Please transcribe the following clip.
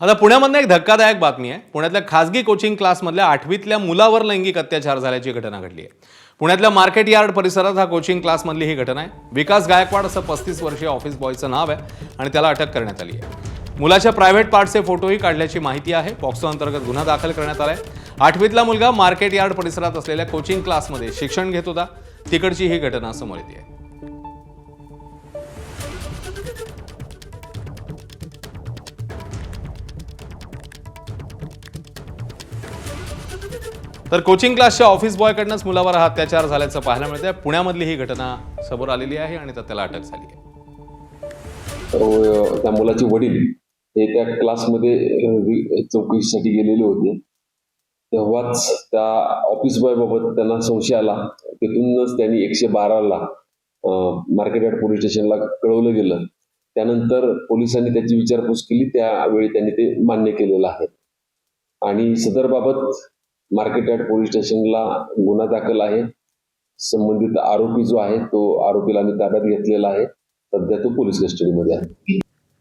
आता पुण्यामधनं एक धक्कादायक बातमी आहे। पुण्यातल्या खासगी कोचिंग क्लासमधल्या 8वीतल्या मुलावर लैंगिक अत्याचार झाल्याची घटना घडली आहे। पुण्यातल्या मार्केट यार्ड परिसरात हा कोचिंग क्लासमधली ही घटना आहे। विकास गायकवाड असं 35 वर्षीय ऑफिस बॉयचं नाव आहे आणि त्याला अटक करण्यात आली आहे। मुलाच्या प्रायव्हेट पार्टचे फोटोही काढल्याची माहिती आहे। पॉक्सो अंतर्गत गुन्हा दाखल करण्यात आलाय। 8वीतला मुलगा मार्केट यार्ड परिसरात असलेल्या कोचिंग क्लासमध्ये शिक्षण घेत होता। तिकडची ही घटना समोर येते आहे। तर कोचिंग क्लासच्या ऑफिस बॉयकडनंच मुलावर हा अत्याचार झाल्याचं पाहायला मिळतंय। पुण्यामधली ही घटना समोर आलेली आहे आणि त्याला अटक झाली आहे। त्या मुलाचे वडील हे त्या क्लासमध्ये चौकशीसाठी गेलेले होते। तेव्हाच त्या ऑफिस बॉय बाबत त्यांना संशय आला। तिथूनच त्यांनी 112ला मार्केट यार्ड पोलीस स्टेशनला कळवलं गेलं। त्यानंतर पोलिसांनी त्याची विचारपूस केली। त्यावेळी त्यांनी ते मान्य केलेलं आहे आणि सदर बाबत मार्केट यार्ड पोलीस स्टेशनला गुन्हा दाखल आहे। संबंधित आरोपी जो आहे तो आरोपीला आम्ही ताब्यात घेतलेला आहे। सध्या तो पोलीस कस्टडीमध्ये आहे।